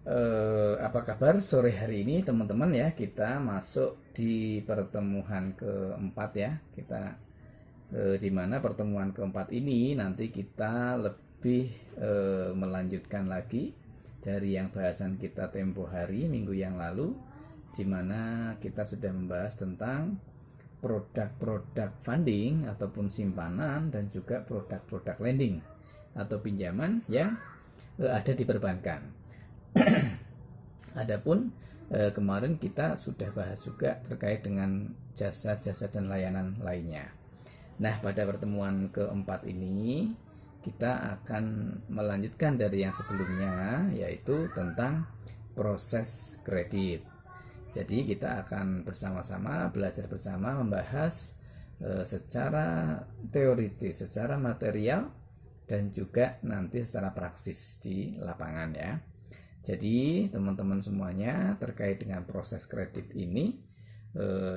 Apa kabar sore hari ini teman-teman ya? Kita masuk di pertemuan keempat ya. Kita di mana pertemuan keempat ini nanti kita lebih melanjutkan lagi dari yang bahasan kita tempo hari minggu yang lalu, di mana kita sudah membahas tentang produk-produk funding ataupun simpanan dan juga produk-produk lending atau pinjaman yang ada di perbankan. Adapun kemarin kita sudah bahas juga terkait dengan jasa-jasa dan layanan lainnya. Nah, pada pertemuan keempat ini kita akan melanjutkan dari yang sebelumnya, yaitu tentang proses kredit. Jadi kita akan bersama-sama belajar bersama membahas secara teoritis, secara material, dan juga nanti secara praksis di lapangan ya. Jadi teman-teman semuanya terkait dengan proses kredit ini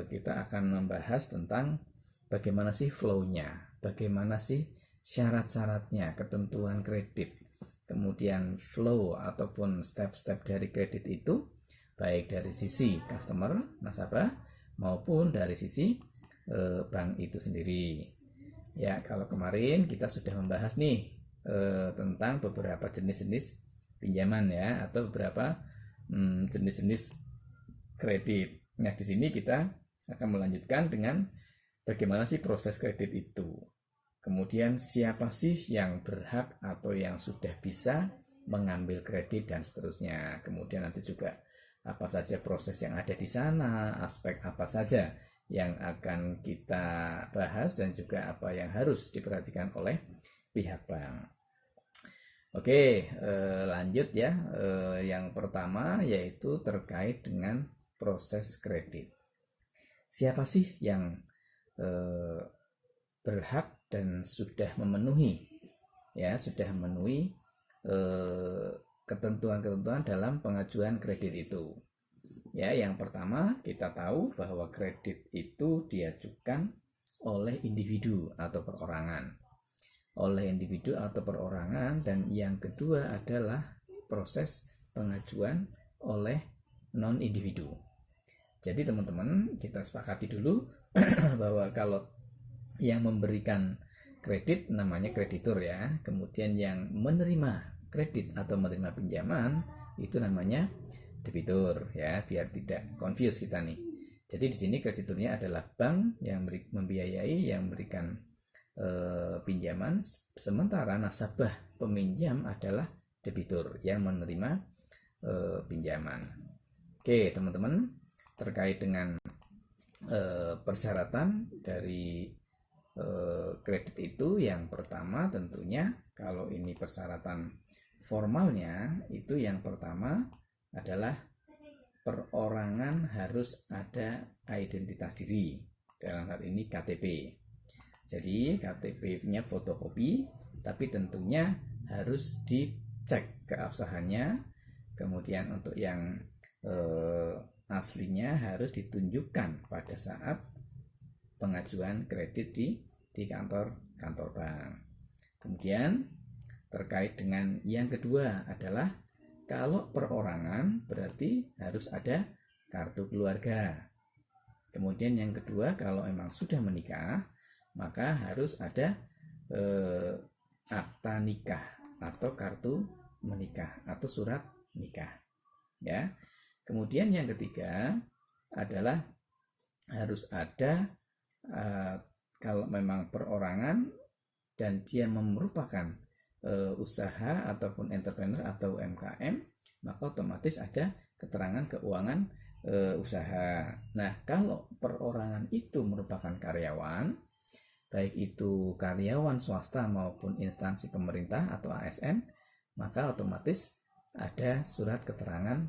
kita akan membahas tentang bagaimana sih flow-nya, bagaimana sih syarat-syaratnya, ketentuan kredit, kemudian flow ataupun step-step dari kredit itu baik dari sisi customer, nasabah maupun dari sisi bank itu sendiri. Ya, kalau kemarin kita sudah membahas nih tentang beberapa jenis-jenis pinjaman ya, atau beberapa jenis-jenis kredit. Nah, di sini kita akan melanjutkan dengan bagaimana sih proses kredit itu. Kemudian siapa sih yang berhak atau yang sudah bisa mengambil kredit dan seterusnya. Kemudian nanti juga apa saja proses yang ada di sana, aspek apa saja yang akan kita bahas dan juga apa yang harus diperhatikan oleh pihak bank. Oke, lanjut ya. Yang pertama yaitu terkait dengan proses kredit. Siapa sih yang berhak dan sudah memenuhi ketentuan-ketentuan dalam pengajuan kredit itu. Ya, yang pertama kita tahu bahwa kredit itu diajukan oleh individu atau perorangan. Dan yang kedua adalah proses pengajuan oleh non individu. Jadi teman-teman, kita sepakati dulu bahwa kalau yang memberikan kredit namanya kreditur ya, kemudian yang menerima kredit atau menerima pinjaman itu namanya debitur ya, biar tidak confuse kita nih. Jadi di sini krediturnya adalah bank yang membiayai, yang memberikan pinjaman, sementara nasabah peminjam adalah debitur yang menerima pinjaman. Oke teman-teman, terkait dengan persyaratan dari kredit itu, yang pertama tentunya kalau ini persyaratan formalnya itu yang pertama adalah perorangan harus ada identitas diri, dalam hal ini KTP. Jadi KTP-nya fotokopi, tapi tentunya harus dicek keabsahannya. Kemudian untuk yang aslinya harus ditunjukkan pada saat pengajuan kredit di kantor bank. Kemudian terkait dengan yang kedua adalah kalau perorangan berarti harus ada kartu keluarga. Kemudian yang kedua, kalau memang sudah menikah maka harus ada akta nikah atau kartu menikah atau surat nikah ya. Kemudian yang ketiga adalah harus ada kalau memang perorangan dan dia merupakan usaha ataupun entrepreneur atau UMKM, maka otomatis ada keterangan keuangan usaha. Nah, kalau perorangan itu merupakan karyawan, baik itu karyawan swasta maupun instansi pemerintah atau ASN, maka otomatis ada surat keterangan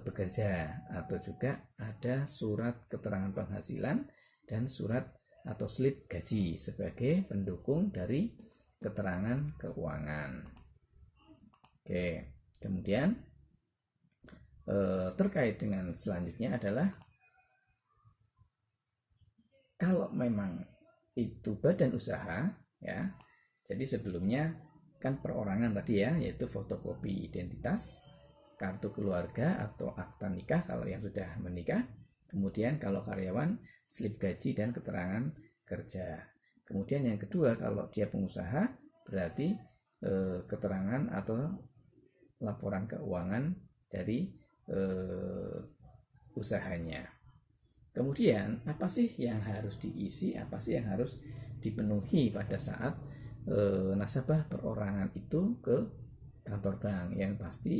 bekerja atau juga ada surat keterangan penghasilan dan surat atau slip gaji sebagai pendukung dari keterangan keuangan. Oke, kemudian terkait dengan selanjutnya adalah kalau memang itu badan usaha ya. Jadi sebelumnya kan perorangan tadi ya, yaitu fotokopi identitas. kartu keluarga atau akta nikah kalau yang sudah menikah. Kemudian kalau karyawan, slip gaji dan keterangan kerja. Kemudian yang kedua, kalau dia pengusaha, berarti keterangan atau laporan keuangan dari usahanya. Kemudian apa sih yang harus diisi, apa sih yang harus dipenuhi pada saat nasabah perorangan itu ke kantor bank? Yang pasti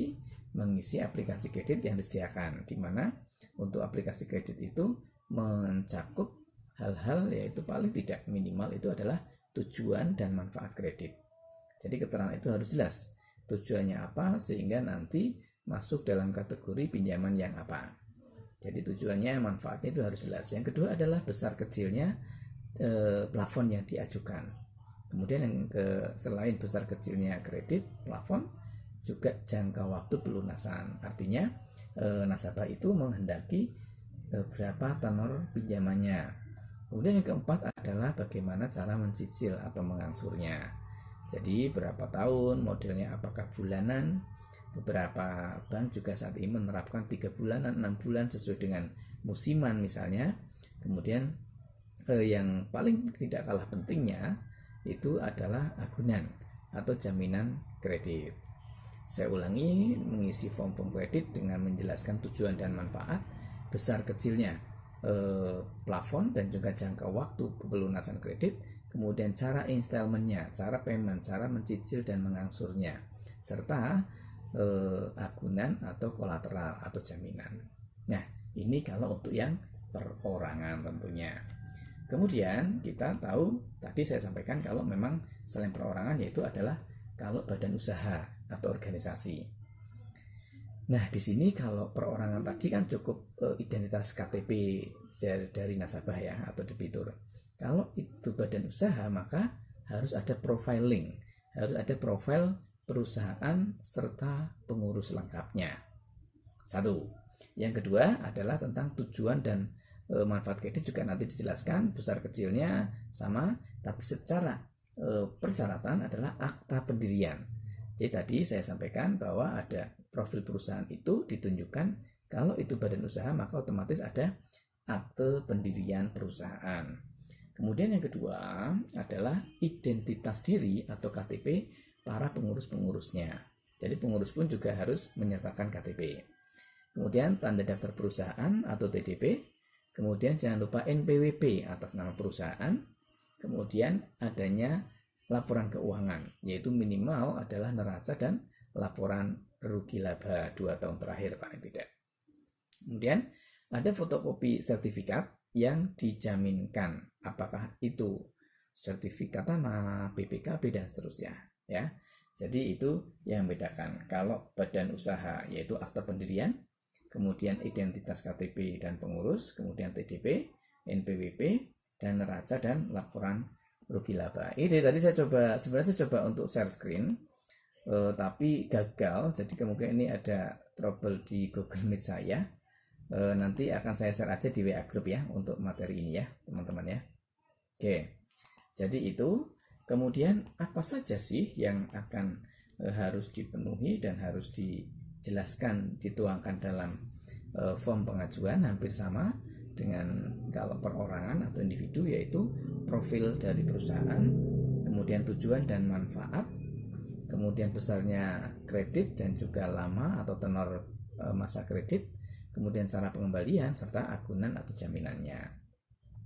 mengisi aplikasi kredit yang disediakan, di mana untuk aplikasi kredit itu mencakup hal-hal, yaitu paling tidak minimal itu adalah tujuan dan manfaat kredit. Jadi keterangan itu harus jelas tujuannya apa, sehingga nanti masuk dalam kategori pinjaman yang apa. Jadi tujuannya, manfaatnya itu harus jelas. Yang kedua adalah besar kecilnya plafon yang diajukan. Kemudian yang selain besar kecilnya kredit plafon, juga jangka waktu pelunasan. Artinya nasabah itu menghendaki berapa tenor pinjamannya. Kemudian yang keempat adalah bagaimana cara mencicil atau mengangsurnya. Jadi berapa tahun, modelnya apakah bulanan. Beberapa bank juga saat ini menerapkan 3 bulanan, 6 bulan sesuai dengan musiman misalnya. Kemudian yang paling tidak kalah pentingnya itu adalah agunan atau jaminan kredit. Saya ulangi, mengisi form-form kredit dengan menjelaskan tujuan dan manfaat, besar kecilnya plafon dan juga jangka waktu pelunasan kredit, kemudian cara installmentnya, cara payment, cara mencicil dan mengangsurnya, serta agunan atau kolateral atau jaminan. Nah, ini kalau untuk yang perorangan tentunya. Kemudian kita tahu, tadi saya sampaikan kalau memang selain perorangan, yaitu adalah kalau badan usaha atau organisasi. Nah, di sini kalau perorangan tadi kan cukup identitas KTP dari nasabah ya atau debitur. Kalau itu badan usaha, maka harus ada profiling, harus ada profil perusahaan serta pengurus lengkapnya. Satu. Yang kedua adalah tentang tujuan dan manfaat kredit, juga nanti dijelaskan besar kecilnya sama, tapi secara persyaratan adalah akta pendirian. Jadi tadi saya sampaikan bahwa ada profil perusahaan itu ditunjukkan, kalau itu badan usaha maka otomatis ada akte pendirian perusahaan. Kemudian yang kedua adalah identitas diri atau KTP para pengurus-pengurusnya. Jadi pengurus pun juga harus menyertakan KTP. Kemudian tanda daftar perusahaan atau TDP. Kemudian jangan lupa NPWP atas nama perusahaan. Kemudian adanya laporan keuangan, yaitu minimal adalah neraca dan laporan rugi laba 2 tahun terakhir paling tidak. Kemudian ada fotokopi sertifikat yang dijaminkan, apakah itu sertifikat tanah, BPKB dan seterusnya. Ya, jadi itu yang membedakan. Kalau badan usaha yaitu akta pendirian, kemudian identitas KTP dan pengurus, kemudian TDP, NPWP, dan neraca dan laporan rugi laba. Ini tadi sebenarnya saya coba untuk share screen, tapi gagal. Jadi kemungkinan ini ada trouble di Google Meet saya. Nanti akan saya share aja di WA Group ya untuk materi ini ya teman-teman ya. Oke, jadi itu. Kemudian apa saja sih yang akan harus dipenuhi dan harus dijelaskan, dituangkan dalam form pengajuan, hampir sama dengan kalau perorangan atau individu, yaitu profil dari perusahaan, kemudian tujuan dan manfaat, kemudian besarnya kredit dan juga lama atau tenor masa kredit, kemudian cara pengembalian serta agunan atau jaminannya.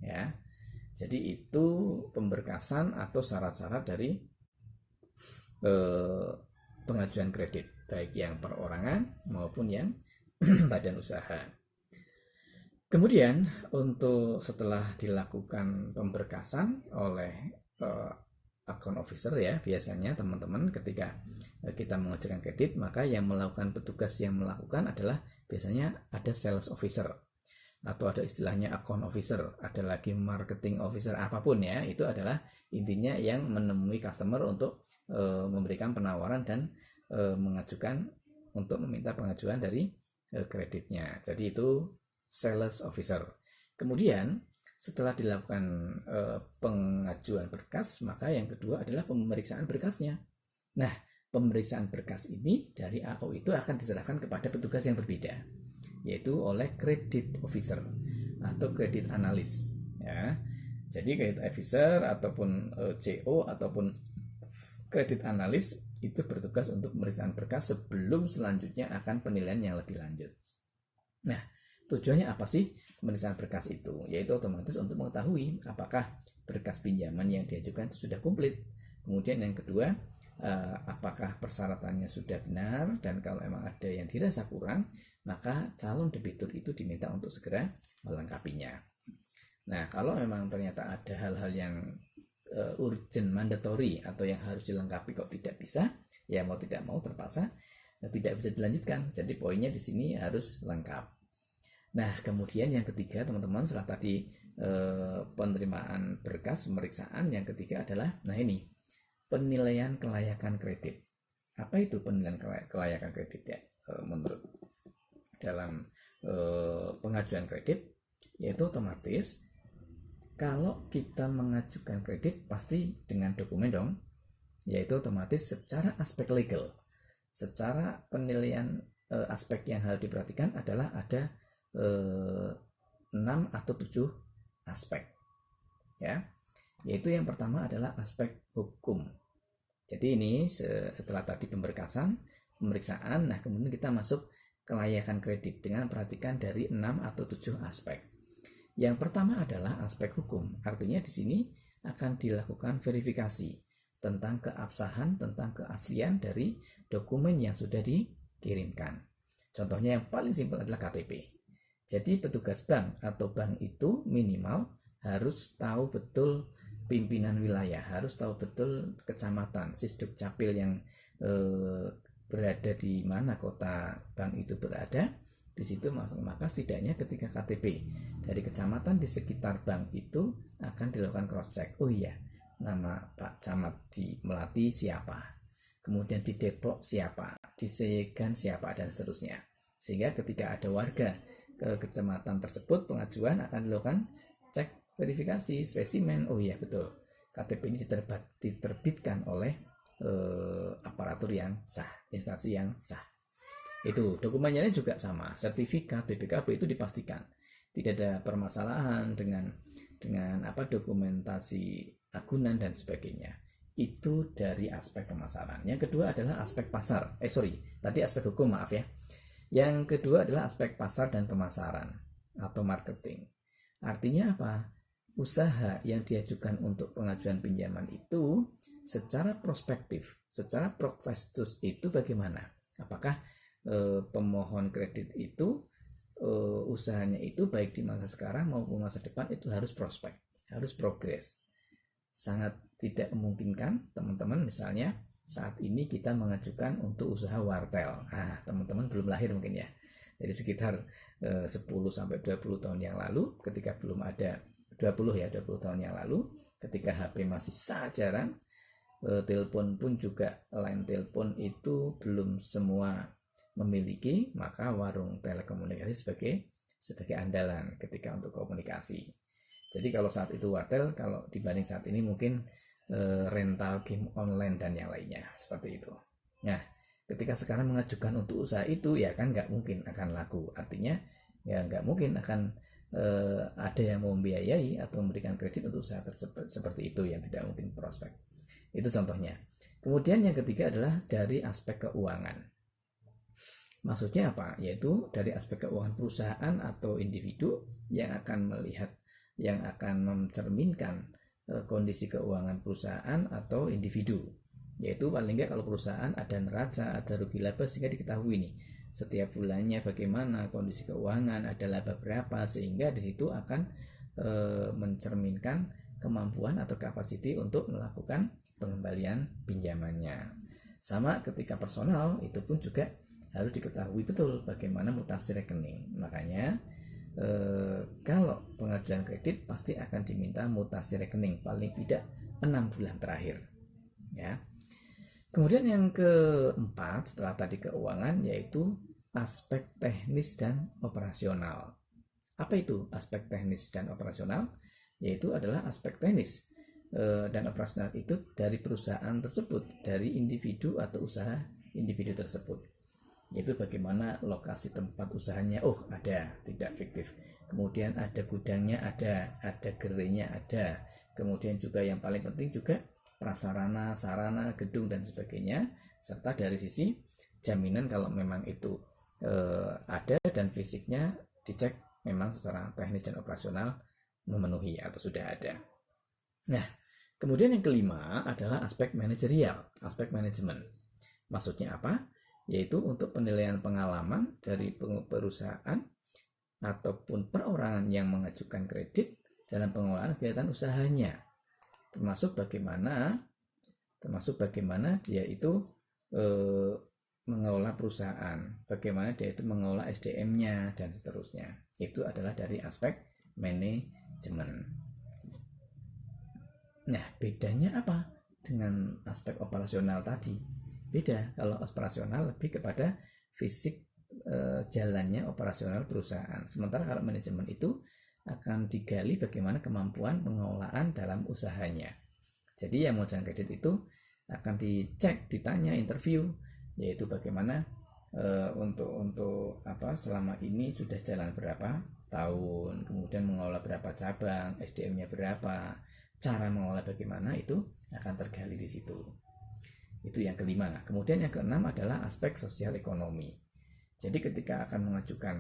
Ya. Jadi itu pemberkasan atau syarat-syarat dari pengajuan kredit, baik yang perorangan maupun yang badan usaha. Kemudian untuk setelah dilakukan pemberkasan oleh account officer ya, biasanya teman-teman ketika kita mengajukan kredit, maka yang melakukan petugas yang melakukan adalah biasanya ada sales officer, atau ada istilahnya account officer, ada lagi marketing officer, apapun ya, itu adalah intinya yang menemui customer untuk memberikan penawaran dan mengajukan untuk meminta pengajuan dari kreditnya. Jadi itu sales officer. Kemudian setelah dilakukan pengajuan berkas, maka yang kedua adalah pemeriksaan berkasnya. Nah, pemeriksaan berkas ini dari AO itu akan diserahkan kepada petugas yang berbeda, yaitu oleh credit officer atau credit analis, ya. Jadi credit officer ataupun CO ataupun credit analis itu bertugas untuk pemeriksaan berkas sebelum selanjutnya akan penilaian yang lebih lanjut. Nah, tujuannya apa sih pemeriksaan berkas itu? Yaitu otomatis untuk mengetahui apakah berkas pinjaman yang diajukan itu sudah komplit. Kemudian yang kedua, apakah persyaratannya sudah benar, dan kalau memang ada yang dirasa kurang, maka calon debitur itu diminta untuk segera melengkapinya. Nah, kalau memang ternyata ada hal-hal yang urgent, mandatory, atau yang harus dilengkapi kok tidak bisa, ya mau tidak mau terpaksa tidak bisa dilanjutkan. Jadi poinnya di sini harus lengkap. Nah, kemudian yang ketiga teman-teman, setelah tadi penerimaan berkas pemeriksaan, yang ketiga adalah ini penilaian kelayakan kredit. Apa itu penilaian kelayakan kredit ya? Menurut dalam pengajuan kredit, yaitu otomatis kalau kita mengajukan kredit pasti dengan dokumen dong, yaitu otomatis secara aspek legal, secara penilaian aspek yang harus diperhatikan adalah ada 6 atau 7 aspek, ya. Yaitu yang pertama adalah aspek hukum. Jadi ini setelah tadi pemeriksaan, nah kemudian kita masuk kelayakan kredit dengan perhatikan dari 6 atau 7 aspek. Yang pertama adalah aspek hukum. Artinya di sini akan dilakukan verifikasi tentang keabsahan, tentang keaslian dari dokumen yang sudah dikirimkan. Contohnya yang paling simpel adalah KTP. Jadi petugas bank atau bank itu minimal harus tahu betul pimpinan wilayah, harus tahu betul kecamatan, sisduk capil yang berada di mana kota bank itu berada. Di situ maka setidaknya ketika KTP dari kecamatan di sekitar bank itu akan dilakukan cross check. Oh iya, nama Pak Camat di Melati siapa, kemudian di Depok siapa, di Segan siapa, dan seterusnya. Sehingga ketika ada warga ke kecamatan tersebut, pengajuan akan dilakukan cek verifikasi spesimen. Oh iya betul, KTP ini diterbitkan oleh aparatur yang sah, instansi yang sah. Itu dokumennya juga sama, sertifikat BPKB itu dipastikan tidak ada permasalahan dengan dokumentasi agunan dan sebagainya. Itu dari aspek pemasaran. Yang kedua adalah aspek pasar. Tadi aspek hukum, maaf ya. Yang kedua adalah aspek pasar dan pemasaran atau marketing. Artinya apa? Usaha yang diajukan untuk pengajuan pinjaman itu secara prospektif, secara prospektus itu bagaimana? Apakah pemohon kredit itu usahanya itu baik di masa sekarang maupun masa depan itu harus prospek, harus progres. Sangat tidak memungkinkan teman-teman misalnya saat ini kita mengajukan untuk usaha wartel. Teman-teman belum lahir mungkin ya. Jadi sekitar 10 sampai 20 tahun yang lalu, ketika belum ada 20 tahun yang lalu, ketika HP masih sangat jarang, telepon pun juga line telepon itu belum semua memiliki, maka warung telekomunikasi sebagai andalan ketika untuk komunikasi. Jadi kalau saat itu wartel, kalau dibanding saat ini mungkin rental game online dan yang lainnya seperti itu. Nah, ketika sekarang mengajukan untuk usaha itu ya kan nggak mungkin akan laku. Artinya ya nggak mungkin akan ada yang membiayai atau memberikan kredit untuk usaha tersebut seperti itu, yang tidak mungkin prospek. Itu contohnya. Kemudian yang ketiga adalah dari aspek keuangan. Maksudnya apa? Yaitu dari aspek keuangan perusahaan atau individu yang akan melihat, yang akan mencerminkan kondisi keuangan perusahaan atau individu. Yaitu paling nggak kalau perusahaan ada neraca, ada rugi laba, sehingga diketahui nih setiap bulannya bagaimana kondisi keuangan, ada laba berapa, sehingga di situ akan mencerminkan kemampuan atau kapasiti untuk melakukan pengembalian pinjamannya. Sama ketika personal itu pun juga harus diketahui betul bagaimana mutasi rekening. Makanya kalau pengajuan kredit pasti akan diminta mutasi rekening paling tidak 6 bulan terakhir, ya. Kemudian yang keempat setelah tadi keuangan yaitu aspek teknis dan operasional. Apa itu aspek teknis dan operasional? Yaitu adalah aspek teknis. dan operasional itu dari perusahaan tersebut, dari individu atau usaha individu tersebut. Yaitu bagaimana lokasi tempat usahanya, ada, tidak fiktif. Kemudian ada gudangnya, ada gerainya, ada. Kemudian juga yang paling penting juga prasarana, sarana, gedung dan sebagainya, serta dari sisi jaminan kalau memang itu ada dan fisiknya dicek memang secara teknis dan operasional memenuhi atau sudah ada. Nah, kemudian yang kelima adalah aspek manajerial, aspek manajemen. Maksudnya apa? Yaitu untuk penilaian pengalaman dari perusahaan ataupun perorangan yang mengajukan kredit dalam pengelolaan kegiatan usahanya, termasuk bagaimana dia itu mengelola perusahaan, bagaimana dia itu mengelola SDM-nya dan seterusnya. Itu adalah dari aspek manajemen. Nah, bedanya apa dengan aspek operasional tadi? Beda. Kalau operasional lebih kepada fisik jalannya operasional perusahaan. Sementara kalau manajemen itu akan digali bagaimana kemampuan pengelolaan dalam usahanya. Jadi yang mau jalan kredit itu akan dicek, ditanya, interview, yaitu bagaimana untuk selama ini sudah jalan berapa tahun, kemudian mengelola berapa cabang, SDM-nya berapa, cara mengolah bagaimana, itu akan tergali di situ. Itu yang kelima. Kemudian yang keenam adalah aspek sosial ekonomi. Jadi ketika akan mengajukan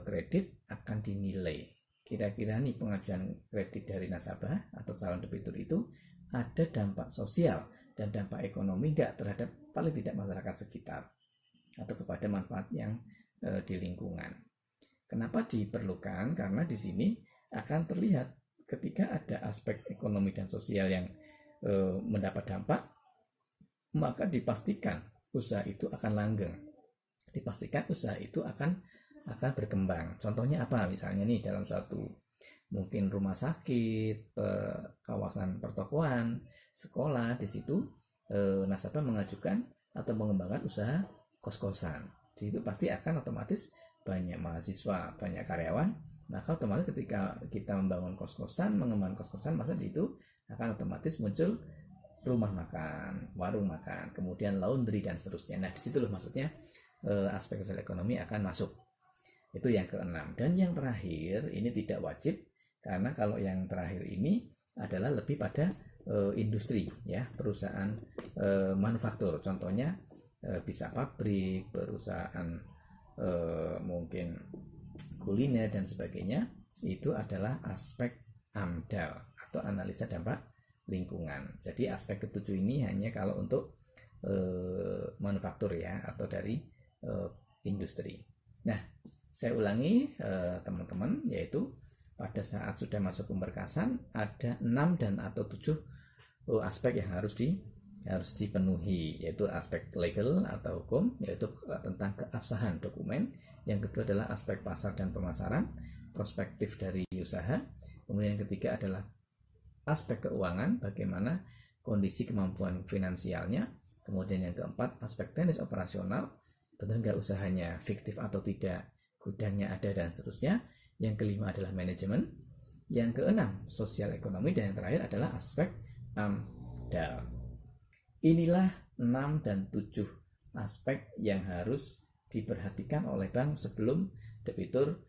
kredit akan dinilai kira-kira nih pengajuan kredit dari nasabah atau calon debitur itu ada dampak sosial dan dampak ekonomi enggak terhadap paling tidak masyarakat sekitar atau kepada manfaat yang di lingkungan. Kenapa diperlukan? Karena di sini akan terlihat ketika ada aspek ekonomi dan sosial yang mendapat dampak, maka dipastikan usaha itu akan langgeng, dipastikan usaha itu akan berkembang. Contohnya apa? Misalnya nih dalam satu mungkin rumah sakit, kawasan pertokoan, sekolah, di situ nasabah mengajukan atau mengembangkan usaha kos-kosan. Di situ pasti akan otomatis banyak mahasiswa, banyak karyawan. Maka otomatis ketika kita membangun kos-kosan, mengembangkan kos-kosan, maka di situ akan otomatis muncul rumah makan, warung makan, kemudian laundry dan seterusnya. Nah, di situ loh maksudnya aspek sosial ekonomi akan masuk. Itu yang keenam. Dan yang terakhir ini tidak wajib, karena kalau yang terakhir ini adalah lebih pada industri, ya, perusahaan manufaktur. Contohnya bisa pabrik, perusahaan mungkin kuliner dan sebagainya. Itu adalah aspek AMDAL atau analisa dampak lingkungan. Jadi aspek ketujuh ini hanya kalau untuk manufaktur, ya, atau dari industri. Nah, saya ulangi teman-teman, yaitu pada saat sudah masuk pemberkasan ada 6 dan atau 7 aspek yang harus dipenuhi, yaitu aspek legal atau hukum, yaitu tentang keabsahan dokumen. Yang kedua adalah aspek pasar dan pemasaran, prospektif dari usaha. Kemudian yang ketiga adalah aspek keuangan, bagaimana kondisi kemampuan finansialnya. Kemudian yang keempat aspek teknis operasional, benar nggak usahanya fiktif atau tidak, gudangnya ada dan seterusnya. Yang kelima adalah manajemen. Yang keenam sosial ekonomi, dan yang terakhir adalah aspek AMDAL. Inilah 6 dan 7 aspek yang harus diperhatikan oleh bank sebelum debitur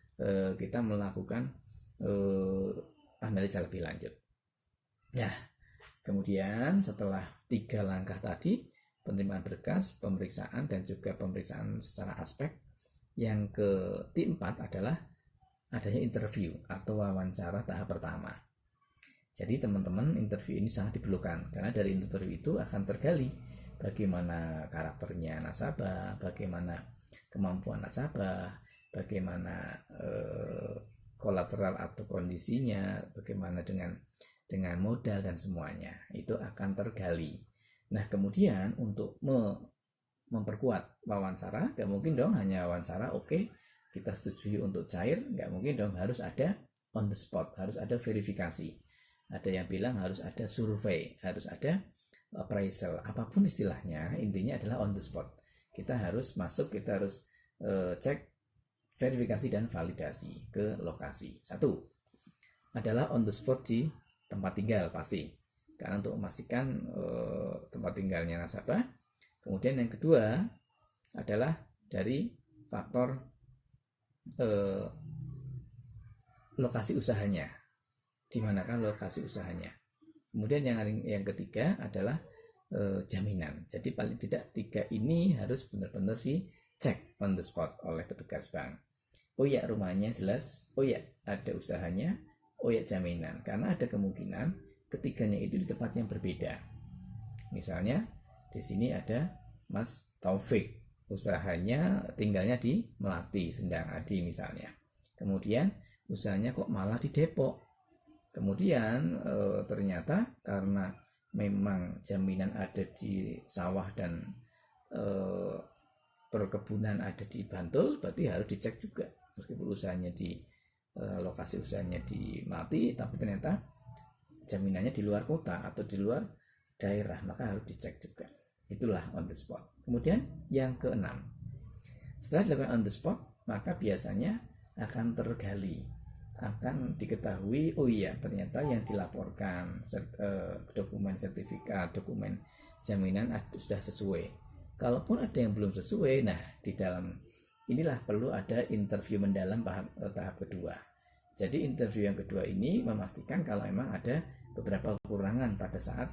kita melakukan analisa lebih lanjut. Nah, kemudian setelah 3 langkah tadi, penerimaan berkas, pemeriksaan, dan juga pemeriksaan secara aspek, yang keempat adalah adanya interview atau wawancara tahap pertama. Jadi teman-teman, interview ini sangat diperlukan karena dari interview itu akan tergali bagaimana karakternya nasabah, bagaimana kemampuan nasabah, bagaimana kolateral atau kondisinya, bagaimana dengan modal dan semuanya. Itu akan tergali. Nah, kemudian untuk memperkuat wawancara, gak mungkin dong hanya wawancara oke, kita setujui untuk cair, gak mungkin dong, harus ada on the spot, harus ada verifikasi. Ada yang bilang harus ada survei, harus ada appraisal, apapun istilahnya, intinya adalah on the spot. Kita harus masuk, kita harus cek, verifikasi dan validasi ke lokasi. Satu adalah on the spot di tempat tinggal pasti. karena untuk memastikan tempat tinggalnya nasabah. Kemudian yang kedua adalah dari faktor lokasi usahanya, di manakah lokasi usahanya. Kemudian yang ketiga adalah jaminan. Jadi paling tidak 3 ini harus benar-benar dicek on the spot oleh petugas bank. Oh ya, rumahnya jelas, oh ya ada usahanya, oh ya jaminan. Karena ada kemungkinan ketiganya itu di tempat yang berbeda. Misalnya di sini ada Mas Taufik, usahanya tinggalnya di Melati, Sendang Adi misalnya. Kemudian usahanya kok malah di Depok. Kemudian ternyata karena memang jaminan ada di sawah dan perkebunan ada di Bantul, berarti harus dicek juga. Meskipun usahanya di lokasi usahanya di Melati, tapi ternyata jaminannya di luar kota atau di luar daerah, maka harus dicek juga. Itulah on the spot. Kemudian yang keenam, setelah dilakukan on the spot, maka biasanya akan tergali, akan diketahui, oh iya ternyata yang dilaporkan dokumen sertifikat, dokumen jaminan sudah sesuai. Kalaupun ada yang belum sesuai, nah di dalam inilah perlu ada interview mendalam tahap kedua. Jadi interview yang kedua ini memastikan kalau memang ada beberapa kekurangan pada saat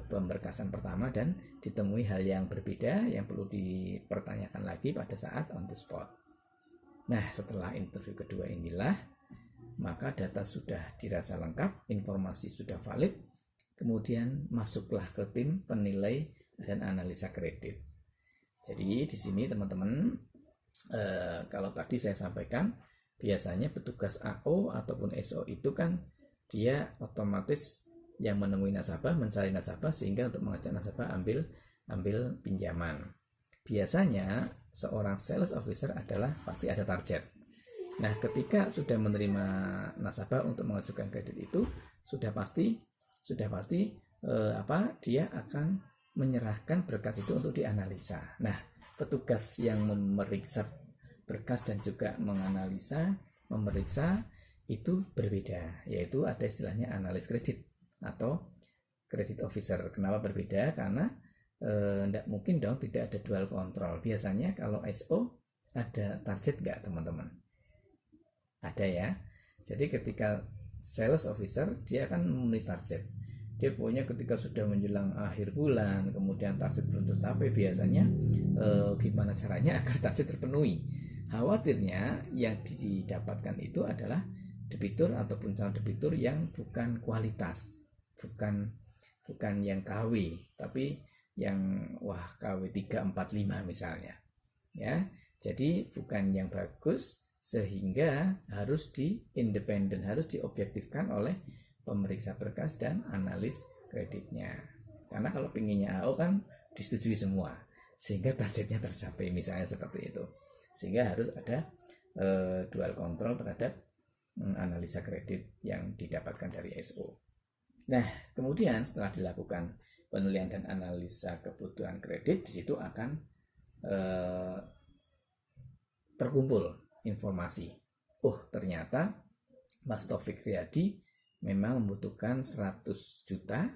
pemberkasan pertama dan ditemui hal yang berbeda yang perlu dipertanyakan lagi pada saat on the spot. Nah, setelah interview kedua inilah maka data sudah dirasa lengkap, informasi sudah valid, kemudian masuklah ke tim penilai dan analisa kredit. Jadi di sini teman-teman kalau tadi saya sampaikan biasanya petugas AO ataupun SO itu kan dia otomatis yang menemui nasabah, mencari nasabah sehingga untuk mengajak nasabah ambil pinjaman. Biasanya seorang sales officer adalah pasti ada target. Nah, ketika sudah menerima nasabah untuk mengajukan kredit itu sudah pasti dia akan menyerahkan berkas itu untuk dianalisa. Nah, petugas yang memeriksa berkas dan juga memeriksa itu berbeda, yaitu ada istilahnya analis kredit atau credit officer. Kenapa berbeda? Karena tidak mungkin dong tidak ada dual kontrol. Biasanya kalau SO ada target nggak teman-teman? Ada ya. Jadi ketika sales officer dia akan memenuhi target. Dia pokoknya ketika sudah menjelang akhir bulan, kemudian target belum tercapai, biasanya gimana caranya agar target terpenuhi. Khawatirnya yang didapatkan itu adalah debitur ataupun calon debitur yang bukan kualitas, bukan yang KW, tapi yang KW 3, 4, 5 misalnya. Ya, jadi bukan yang bagus sehingga harus independen, harus diobjektifkan oleh pemeriksa berkas dan analis kreditnya. Karena kalau pinginnya AO kan disetujui semua, sehingga targetnya tercapai misalnya seperti itu. Sehingga harus ada dual kontrol terhadap analisa kredit yang didapatkan dari SO. Nah, kemudian setelah dilakukan penilaian dan analisa kebutuhan kredit, di situ akan terkumpul informasi. Ternyata Mas Taufik Riyadi memang membutuhkan 100 juta.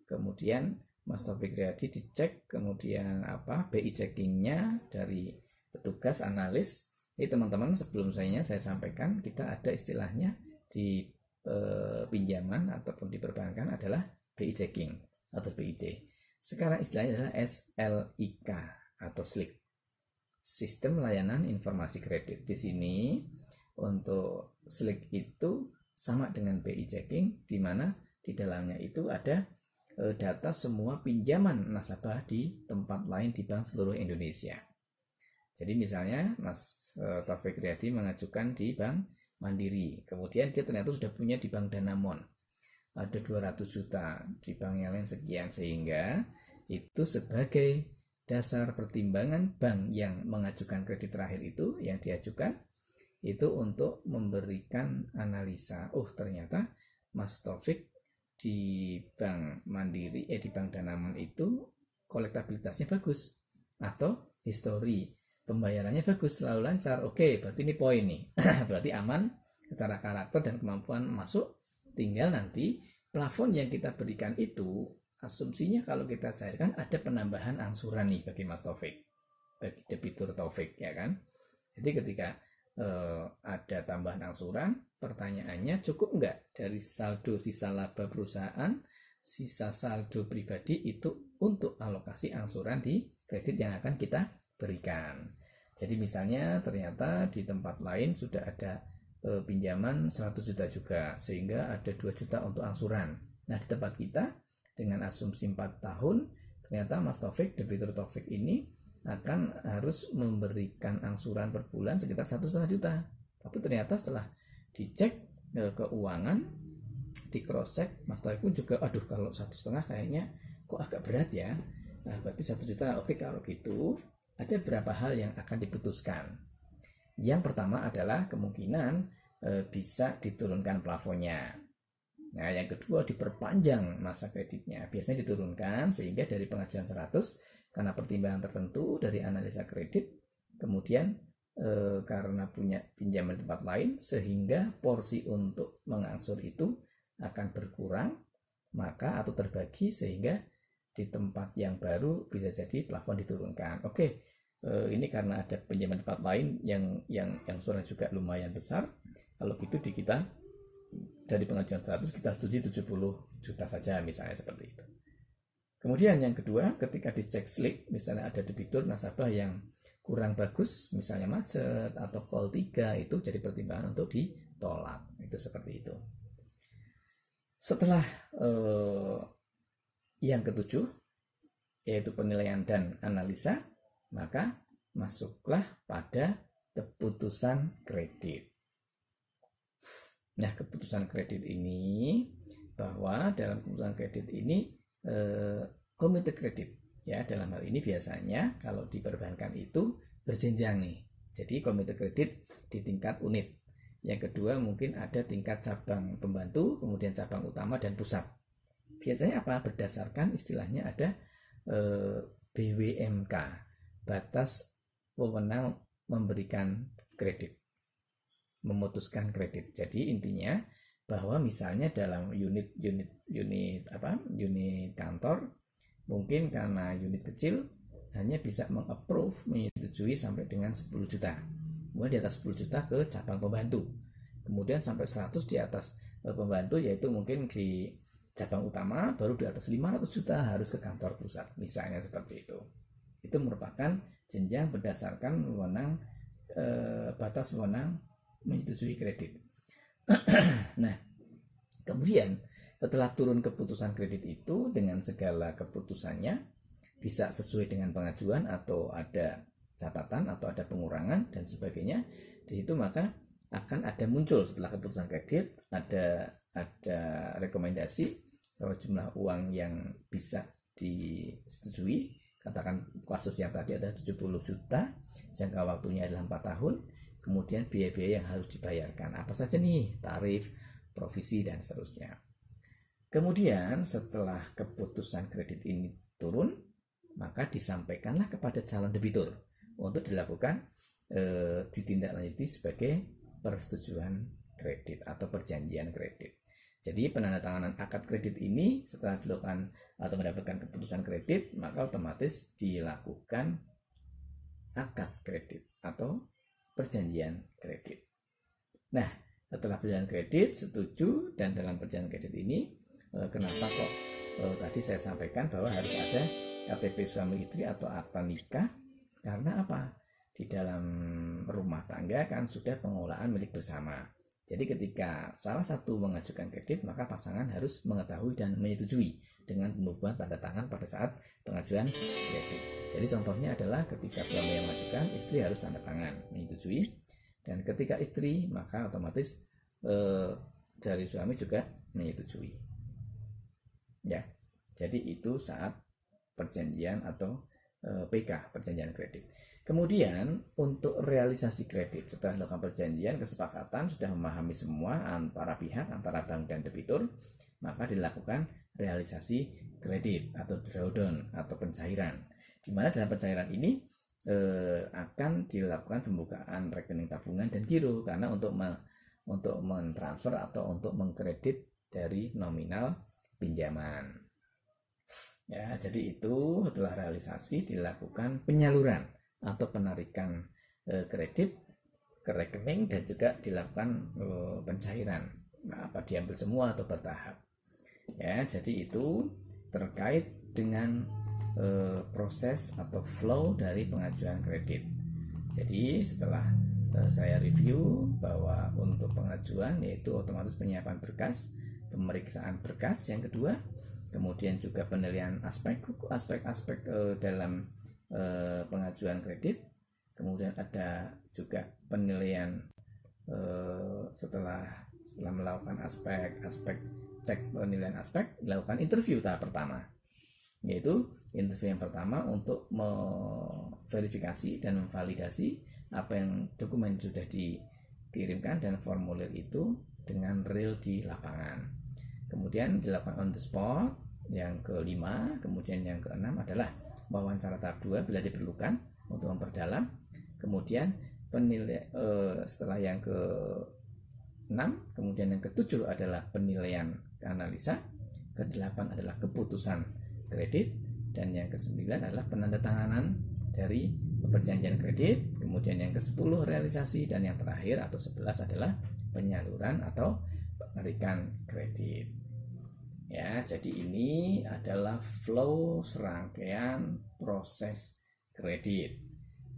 Kemudian Mas Taufik Riyadi dicek, kemudian BI checkingnya dari petugas analis. Jadi teman-teman, sebelum saya sampaikan, kita ada istilahnya di pinjaman ataupun di perbankan adalah BI checking atau BIC. Sekarang istilahnya adalah SLIK atau SLIK, Sistem Layanan Informasi Kredit. Di sini untuk SLIK itu sama dengan BI checking, di mana di dalamnya itu ada data semua pinjaman nasabah di tempat lain di bank seluruh Indonesia. Jadi misalnya Mas Taufik Riyadi mengajukan di Bank Mandiri, kemudian dia ternyata sudah punya di Bank Danamon, ada 200 juta, di bank yang lain sekian, sehingga itu sebagai dasar pertimbangan bank yang mengajukan kredit terakhir itu, yang diajukan itu untuk memberikan analisa. Ternyata Mas Taufik di Bank Mandiri, di Bank Danamon itu kolektabilitasnya bagus, atau histori pembayarannya bagus, selalu lancar. Oke, berarti ini poin nih. Berarti aman secara karakter dan kemampuan masuk. Tinggal nanti plafon yang kita berikan itu asumsinya kalau kita cairkan ada penambahan angsuran nih bagi Mas Taufik, bagi debitur Taufik, ya kan. Jadi ketika ada tambahan angsuran, pertanyaannya cukup enggak dari saldo sisa laba perusahaan, sisa saldo pribadi itu untuk alokasi angsuran di kredit yang akan kita berikan. Jadi misalnya ternyata di tempat lain sudah ada pinjaman 100 juta juga, sehingga ada 2 juta untuk angsuran. Nah, di tempat kita dengan asumsi 4 tahun, ternyata Mas Taufik, debitur Taufik ini akan harus memberikan angsuran per bulan sekitar 1,5 juta. Tapi ternyata setelah dicek keuangan, di cross check, Mas Taufik pun juga, aduh kalau 1,5 kayaknya kok agak berat ya. Nah, berarti 1 juta. Oke, kalau gitu ada beberapa hal yang akan diputuskan. Yang pertama adalah kemungkinan bisa diturunkan plafonnya. Nah, yang kedua diperpanjang masa kreditnya. Biasanya diturunkan sehingga dari pengajuan 100 karena pertimbangan tertentu dari analisa kredit, kemudian karena punya pinjaman di tempat lain, sehingga porsi untuk mengangsur itu akan berkurang, maka atau terbagi sehingga di tempat yang baru bisa jadi plafon diturunkan. Oke, ini karena ada pinjaman tempat lain yang angsuran juga lumayan besar. Kalau gitu di kita dari pengajuan 100 kita setuju 70 juta saja misalnya, seperti itu. Kemudian yang kedua, ketika dicek slip, misalnya ada debitur nasabah yang kurang bagus, misalnya macet atau call 3, itu jadi pertimbangan untuk ditolak. Itu seperti itu. Setelah yang ketujuh, yaitu penilaian dan analisa, maka masuklah pada keputusan kredit. Nah, keputusan kredit ini, bahwa dalam keputusan kredit ini komite kredit, ya, dalam hal ini biasanya kalau di perbankan itu berjenjang nih. Jadi komite kredit di tingkat unit. Yang kedua mungkin ada tingkat cabang pembantu, kemudian cabang utama dan pusat. Biasanya apa? Berdasarkan istilahnya ada BWMK, batas wewenang memberikan kredit, memutuskan kredit. Jadi intinya bahwa misalnya dalam unit kantor, mungkin karena unit kecil hanya bisa mengapprove, menyetujui sampai dengan 10 juta. Kemudian di atas 10 juta ke cabang pembantu. Kemudian sampai 100 di atas pembantu, yaitu mungkin di cabang utama, baru di atas 500 juta harus ke kantor pusat. Misalnya seperti itu. Itu merupakan jenjang berdasarkan wewenang, batas wewenang menyetujui kredit. Nah, kemudian setelah turun keputusan kredit itu dengan segala keputusannya, bisa sesuai dengan pengajuan atau ada catatan atau ada pengurangan dan sebagainya, di situ maka akan ada muncul setelah keputusan kredit ada rekomendasi bahwa jumlah uang yang bisa disetujui, katakan kasus yang tadi ada 70 juta, jangka waktunya adalah 4 tahun, kemudian biaya-biaya yang harus dibayarkan apa saja nih, tarif, provisi, dan seterusnya. Kemudian setelah keputusan kredit ini turun, maka disampaikanlah kepada calon debitur untuk dilakukan ditindaklanjuti sebagai persetujuan kredit atau perjanjian kredit. Jadi penandatanganan akad kredit ini setelah dilakukan atau mendapatkan keputusan kredit, maka otomatis dilakukan akad kredit atau perjanjian kredit. Nah, setelah perjanjian kredit setuju, dan dalam perjanjian kredit ini kenapa kok tadi saya sampaikan bahwa harus ada KTP suami istri atau akta nikah, karena apa? Di dalam rumah tangga kan sudah pengelolaan milik bersama. Jadi ketika salah satu mengajukan kredit, maka pasangan harus mengetahui dan menyetujui dengan pembubuhan tanda tangan pada saat pengajuan kredit. Jadi contohnya adalah ketika suami yang mengajukan, istri harus tanda tangan menyetujui, dan ketika istri maka otomatis dari suami juga menyetujui. Ya, jadi itu saat perjanjian atau PK, perjanjian kredit. Kemudian untuk realisasi kredit, setelah dilakukan perjanjian, kesepakatan, sudah memahami semua antara pihak, antara bank dan debitur, maka dilakukan realisasi kredit atau drawdown atau pencairan, di mana dalam pencairan ini akan dilakukan pembukaan rekening tabungan dan giro, karena untuk mentransfer atau untuk mengkredit dari nominal pinjaman. Ya, jadi itu setelah realisasi dilakukan penyaluran atau penarikan kredit ke rekening dan juga dilakukan pencairan. Nah, apa diambil semua atau bertahap? Ya, jadi itu terkait dengan proses atau flow dari pengajuan kredit. Jadi setelah saya review bahwa untuk pengajuan yaitu otomatis penyiapan berkas, pemeriksaan berkas yang kedua, kemudian juga penilaian aspek-aspek dalam pengajuan kredit, kemudian ada juga penilaian setelah melakukan aspek cek penilaian aspek, dilakukan interview tahap pertama, yaitu interview yang pertama untuk memverifikasi dan memvalidasi apa yang dokumen sudah dikirimkan dan formulir itu dengan real di lapangan. Kemudian dilakukan on the spot yang kelima. Kemudian yang keenam adalah wawancara tahap 2 bila diperlukan untuk memperdalam. Kemudian setelah yang ke-6, kemudian yang ke-7 adalah penilaian analisa, ke-8 adalah keputusan kredit, dan yang ke-9 adalah penandatanganan dari perjanjian kredit, kemudian yang ke-10 realisasi, dan yang terakhir atau 11 adalah penyaluran atau penarikan kredit. Ya, jadi ini adalah flow serangkaian proses kredit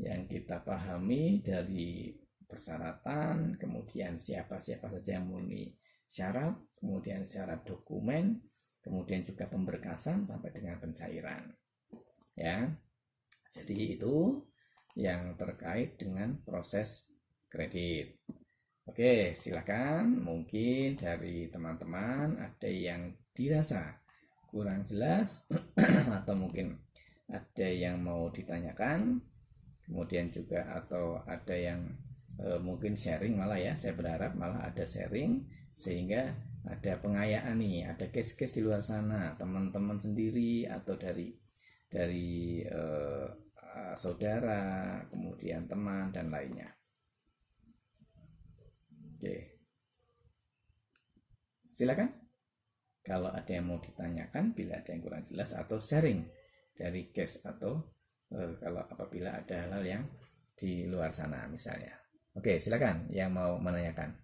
yang kita pahami dari persyaratan, kemudian siapa saja yang memenuhi syarat, kemudian syarat dokumen, kemudian juga pemberkasan sampai dengan pencairan. Ya, jadi itu yang terkait dengan proses kredit. Oke, silakan. Mungkin dari teman-teman ada yang dirasa kurang jelas atau mungkin ada yang mau ditanyakan, kemudian juga atau ada yang mungkin sharing malah ya. Saya berharap malah ada sharing sehingga ada pengayaan nih, ada case-case di luar sana, teman-teman sendiri atau dari saudara, kemudian teman dan lainnya. Oke, silakan kalau ada yang mau ditanyakan bila ada yang kurang jelas atau sharing dari case atau kalau apabila ada hal-hal yang di luar sana misalnya. Oke, silakan yang mau menanyakan.